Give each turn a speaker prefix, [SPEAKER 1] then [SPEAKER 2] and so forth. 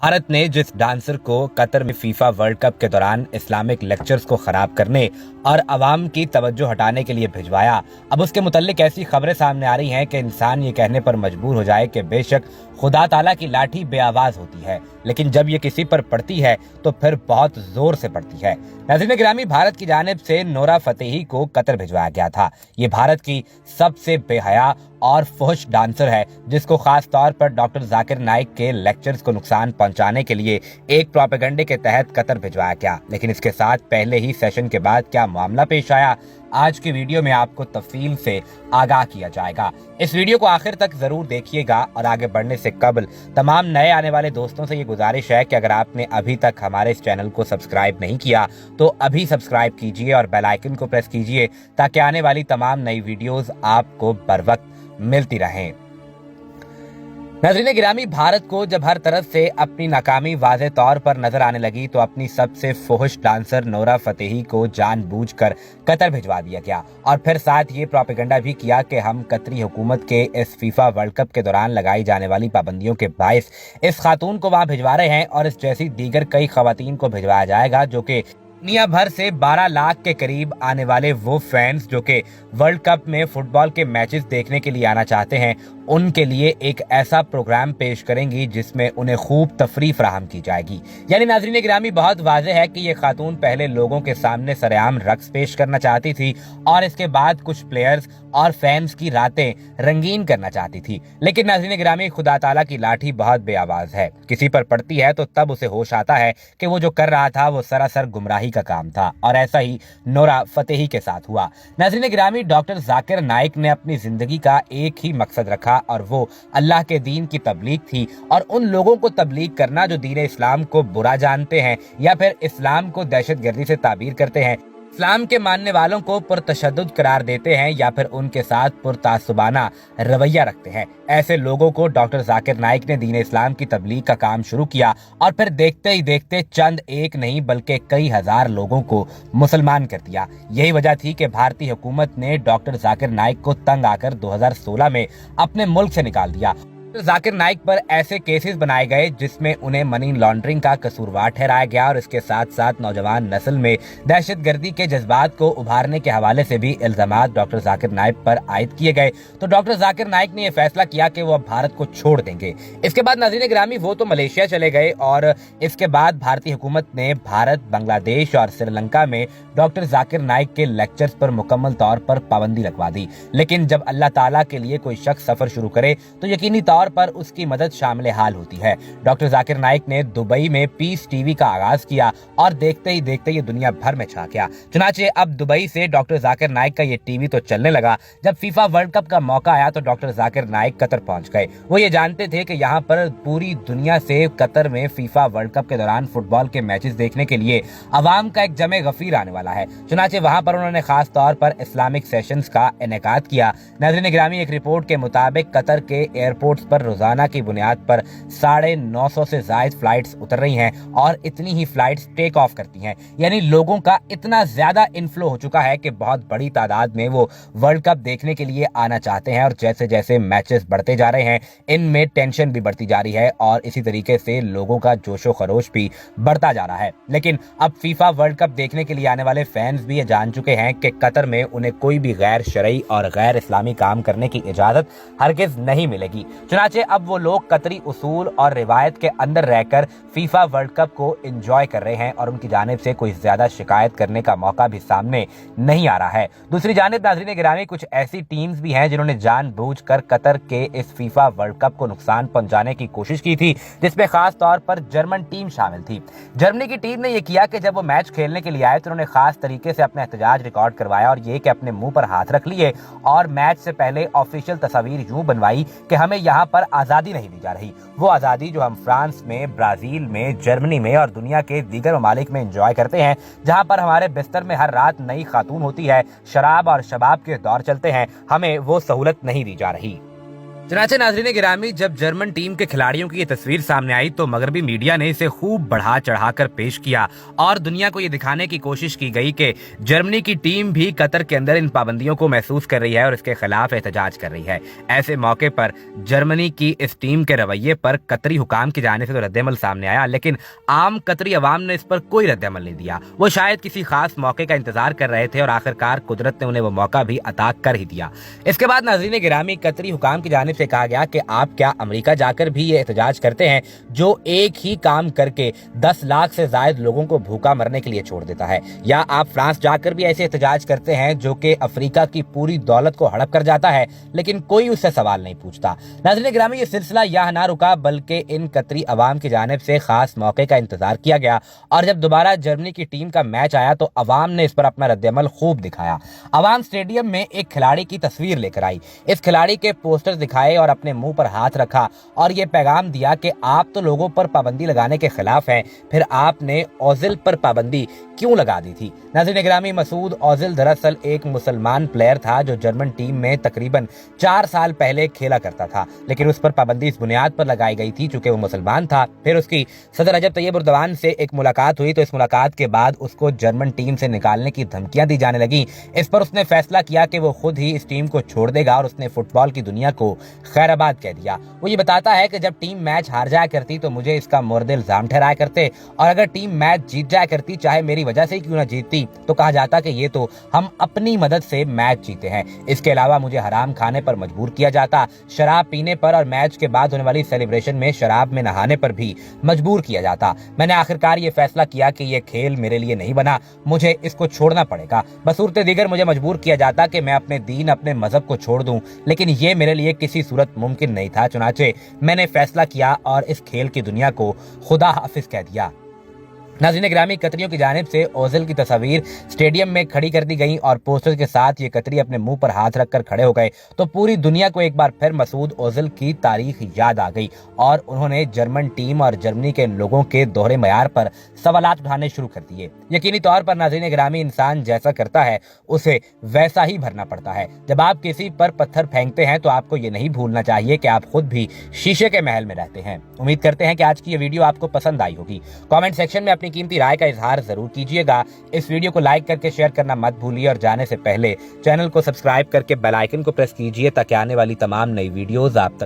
[SPEAKER 1] भारत ने जिस डांसर को कतर में फीफा वर्ल्ड कप के दौरान इस्लामिक लेक्चर्स को खराब करने और अवाम की तवज्जो हटाने के लिए भिजवाया, अब उसके मुतल्लिक ऐसी खबरें सामने आ रही हैं कि इंसान ये कहने पर मजबूर हो जाए कि बेशक खुदा ताला की लाठी बेआवाज होती है, लेकिन जब ये किसी पर पड़ती है तो फिर बहुत जोर से पड़ती है। नाज़रीन गिरामी, भारत की जानिब से नोरा फतेही को कतर भिजवाया गया था। ये भारत की सबसे बेहया और फुहश डांसर है, जिसको खास तौर पर डॉक्टर जाकिर नाइक के लेक्चर्स को नुकसान पहुंचाने के लिए एक प्रोपेगेंडे के तहत कतर भिजवाया गया। लेकिन इसके साथ पहले ही सेशन के बाद क्या मामला पेश आया, आज की वीडियो में आपको तफसील से आगाह किया जाएगा। इस वीडियो को आखिर तक जरूर देखिएगा और आगे बढ़ने से कबल तमाम नए आने वाले दोस्तों से ये गुजारिश है कि अगर आपने अभी तक हमारे इस चैनल को सब्सक्राइब नहीं किया तो अभी सब्सक्राइब कीजिए और बेल आइकन को प्रेस कीजिए ताकि आने वाली तमाम नई वीडियोस आपको बर वक्त मिलती रहें। नाज़रीन गिरामी, भारत को जब हर तरफ से अपनी नाकामी वाज़े तौर पर नजर आने लगी तो अपनी सबसे फुहश डांसर नोरा फतेही को जानबूझकर कतर भिजवा दिया गया और फिर साथ ये प्रोपेगेंडा भी किया कि हम कतरी हुकूमत के इस फीफा वर्ल्ड कप के दौरान लगाई जाने वाली पाबंदियों के बायस इस खातून को वहां भिजवा रहे हैं और इस जैसी दीगर कई खवातीन को भिजवाया जाएगा जो कि दुनिया भर से 12 लाख के करीब आने वाले वो फैंस जो कि वर्ल्ड कप में फुटबॉल के मैचेस देखने के लिए आना चाहते हैं, उनके लिए एक ऐसा प्रोग्राम पेश करेंगी जिसमें उन्हें खूब तफरीह फराहम की जाएगी। यानी नाज़रीन गिरामी, बहुत वाज़ेह है कि ये खातून पहले लोगों के सामने सरेआम रक्स पेश करना चाहती थी और इसके बाद कुछ प्लेयर्स और फैंस की रातें रंगीन करना चाहती थी। लेकिन नाज़रीन गिरामी, खुदा ताला की लाठी बहुत बेआवाज है। किसी पर पड़ती है तो तब उसे होश आता है कि वो जो कर रहा था वो सरासर गुमराही का काम था, और ऐसा ही नोरा फतेही के साथ हुआ। नाज़रीन गिरामी, डॉक्टर जाकिर नाइक ने अपनी जिंदगी का एक ही मकसद रखा और वो अल्लाह के दीन की तबलीग थी और उन लोगों को तबलीग करना जो दीन इस्लाम को बुरा जानते हैं या फिर इस्लाम को दहशतगर्दी से ताबीर करते हैं, इस्लाम के मानने वालों को पुरतशद्दुद करार देते हैं या फिर उनके साथ पुरतासुबाना रवैया रखते हैं। ऐसे लोगों को डॉक्टर जाकिर नाइक ने दीन इस्लाम की तबलीग का काम शुरू किया और फिर देखते ही देखते चंद एक नहीं बल्कि कई हजार लोगों को मुसलमान कर दिया। यही वजह थी कि भारतीय हुकूमत ने डॉक्टर जाकिर नाइक को तंग आकर 2016 में अपने मुल्क से निकाल दिया। जाकिर नाइक पर ऐसे केसेस बनाए गए जिसमें उन्हें मनी लॉन्ड्रिंग का कसूरवार ठहराया गया और इसके साथ साथ नौजवान नस्ल में दहशतगर्दी के जज्बात को उभारने के हवाले से भी इल्जामात डॉक्टर जाकिर नाइक पर आयद किए गए। तो डॉक्टर जाकिर नाइक ने यह फैसला किया कि वो अब भारत को छोड़ देंगे। इसके बाद नाज़रीन गिरामी, वो तो मलेशिया चले गए और इसके बाद भारतीय हुकूमत ने भारत, बांग्लादेश और श्रीलंका में डॉक्टर जाकिर नाइक के लेक्चर्स पर मुकम्मल तौर पर पाबंदी लगवा दी। लेकिन जब अल्लाह ताला के लिए कोई शख्स सफर शुरू करे तो यकीनी तौर पर उसकी मदद शामिल हाल होती है। डॉक्टर जाकिर नाइक ने दुबई में पीस टीवी का आगाज किया और देखते ही देखते ये दुनिया भर में छा गया। चुनाचे अब दुबई से डॉक्टर जाकिर नाइक का ये टीवी तो चलने लगा। जब फीफा वर्ल्ड कप का मौका आया तो डॉक्टर जाकिर नाइक कतर पहुंच गए। वो ये जानते थे कि यहाँ पर पूरी दुनिया से कतर में फीफा वर्ल्ड कप के दौरान फुटबॉल के मैचेस देखने के लिए अवाम का एक जमे गफीर आने वाला है। चुनाचे वहां पर उन्होंने खास तौर पर इस्लामिक सेशंस का इनेकाद किया। नाज़रीन गिरामी, एक रिपोर्ट के मुताबिक कतर के एयरपोर्ट्स पर रोजाना की बुनियाद पर 950 से ज्यादा फ्लाइट्स उतर रही हैं और इतनी ही फ्लाइट्स टेक ऑफ करती हैं। यानी लोगों का इतना ज्यादा इनफ्लो हो चुका है कि बहुत बड़ी तादाद में वो वर्ल्ड कप देखने के लिए आना चाहते हैं और जैसे जैसे मैचेस बढ़ते जा रहे हैं इनमें टेंशन भी बढ़ती जा रही है और इसी तरीके से लोगों का जोशो खरोश भी बढ़ता जा रहा है। लेकिन अब फीफा वर्ल्ड कप देखने के लिए आने वाले फैंस भी ये जान चुके हैं कि कतर में उन्हें कोई भी गैर शरई और गैर इस्लामी काम करने की इजाजत हरगिज नहीं मिलेगी। चुनाचे अब वो लोग कतरी उसूल और रिवायत के अंदर रहकर फीफा वर्ल्ड कप को एंजॉय कर रहे हैं और उनकी जानिब से कोई ज्यादा शिकायत करने का मौका भी सामने नहीं आ रहा है। दूसरी जानिब नाज़रीन गिरामी, कुछ ऐसी टीम्स भी हैं जिन्होंने जानबूझकर कतर के इस फीफा वर्ल्ड कप को नुकसान पहुंचाने की कोशिश की थी, जिसमें खास तौर पर जर्मन टीम शामिल थी। जर्मनी की टीम ने यह किया कि जब वो मैच खेलने के लिए आए तो उन्होंने खास तरीके से अपना एहतजाज रिकॉर्ड करवाया और ये कि अपने मुंह पर हाथ रख लिए और मैच से पहले ऑफिशियल तस्वीर यूं बनवाई कि हमें यहाँ पर आजादी नहीं दी जा रही। वो आजादी जो हम फ्रांस में, ब्राजील में, जर्मनी में और दुनिया के दीगर ममालिक में एंजॉय करते हैं, जहां पर हमारे बिस्तर में हर रात नई खातून होती है, शराब और शबाब के दौर चलते हैं, हमें वो सहूलत नहीं दी जा रही। चनाचे नाज़रीन गिरामी, जब जर्मन टीम के खिलाड़ियों की ये तस्वीर सामने आई तो मगरबी मीडिया ने इसे खूब बढ़ा चढ़ाकर पेश किया और दुनिया को ये दिखाने की कोशिश की गई कि जर्मनी की टीम भी कतर के अंदर इन पाबंदियों को महसूस कर रही है और इसके खिलाफ एहतजाज कर रही है। ऐसे मौके पर जर्मनी की इस टीम के रवैये पर कतरी हुकाम की जाने से तो रद्दमल सामने आया, लेकिन आम कतरी अवाम ने इस पर कोई रद्दमल नहीं दिया। वो शायद किसी खास मौके का इंतजार कर रहे थे और आखिरकार कुदरत ने उन्हें वो मौका भी अता कर ही दिया। इसके बाद नाज़रीन गिरामी, कतरी हुकाम की जानिब से कहा गया कि आप क्या अमेरिका जाकर भी ये एहतजाज करते हैं जो एक ही काम करके 10 लाख से ज्यादा लोगों को भूखा मरने के लिए छोड़ देता है, या आप फ्रांस जाकर भी ऐसे एहतजाज करते हैं जो कि अफ्रीका की पूरी दौलत को हड़प कर जाता है लेकिन कोई उससे सवाल नहीं पूछता। नाज़रीन गिरामी, ये सिलसिला यहाँ ना रुका बल्कि इन कतरी अवाम की जानिब से खास मौके का इंतजार किया गया और जब दोबारा जर्मनी की टीम का मैच आया तो अवाम ने इस पर अपना रद्दमल खूब दिखाया। अवाम स्टेडियम में एक खिलाड़ी की तस्वीर लेकर आई, इस खिलाड़ी के पोस्टर दिखाए और अपने मुंह पर हाथ रखा और ये पैगाम दिया कि आप तो लोगों पर पाबंदी लगाने के खिलाफ हैं, फिर आपने ओजिल पर पाबंदी क्यों लगा दी थी। नाज़रीन गिरामी, मसूद ओजिल दरअसल एक मुसलमान प्लेयर था जो जर्मन टीम में तकरीबन 4 साल पहले खेला करता था, लेकिन उस पर पाबंदी इस बुनियाद पर लगाई गई थी चूंकि वो मुसलमान था। फिर उसकी सदर रजब तैयब एर्दोगान से एक मुलाकात हुई तो इस मुलाकात के बाद उसको जर्मन टीम से निकालने की धमकियां दी जाने लगी। इस पर उसने फैसला किया कि वो खुद ही इस टीम को छोड़ देगा और उसने फुटबॉल की दुनिया को खैराबाद कह दिया। वो ये बताता है कि जब टीम मैच हार जाया करती तो मुझे इसका मोर्द इल्जाम ठहराया करते और अगर टीम मैच जीत जाया करती, चाहे मेरी वजह से ही क्यों ना जीतती, तो कहा जाता कि ये तो हम अपनी मदद से मैच जीते हैं। इसके अलावा मुझे हराम खाने पर मजबूर किया जाता, शराब पीने पर और मैच के बाद होने वाली सेलिब्रेशन में शराब में नहाने पर भी मजबूर किया जाता। मैंने आखिरकार ये फैसला किया कि ये खेल मेरे लिए नहीं बना, मुझे इसको छोड़ना पड़ेगा। बसूरत दीगर मुझे मजबूर किया जाता कि मैं अपने दीन, अपने मजहब को छोड़ दूं, लेकिन ये मेरे लिए किसी सूरत मुमकिन नहीं था। चुनाचे मैंने फैसला किया और इस खेल की दुनिया को खुदा हाफिज कह दिया। नाज़रीन गिरामी, कतरियों की जानिब से ओजिल की तस्वीर स्टेडियम में खड़ी कर दी गई और पोस्टर के साथ ये कतरी अपने मुंह पर हाथ रखकर खड़े हो गए तो पूरी दुनिया को एक बार फिर मसूद ओजिल की तारीख याद आ गई और उन्होंने जर्मन टीम और जर्मनी के लोगों के दोहरे मयार पर सवालात उठाने शुरू कर दिए। यकीनी तौर पर नाज़रीन गिरामी, इंसान जैसा करता है उसे वैसा ही भरना पड़ता है। जब आप किसी पर पत्थर फेंकते हैं तो आपको ये नहीं भूलना चाहिए कि आप खुद भी शीशे के महल में रहते हैं। उम्मीद करते हैं कि आज की ये वीडियो आपको पसंद आई होगी। कमेंट सेक्शन में अपनी कीमती राय का इजहार जरूर कीजिएगा। इस वीडियो को लाइक करके शेयर करना मत भूलिए और जाने से पहले चैनल को सब्सक्राइब करके बेल आइकन को प्रेस कीजिए ताकि आने वाली तमाम नई वीडियोस आप तक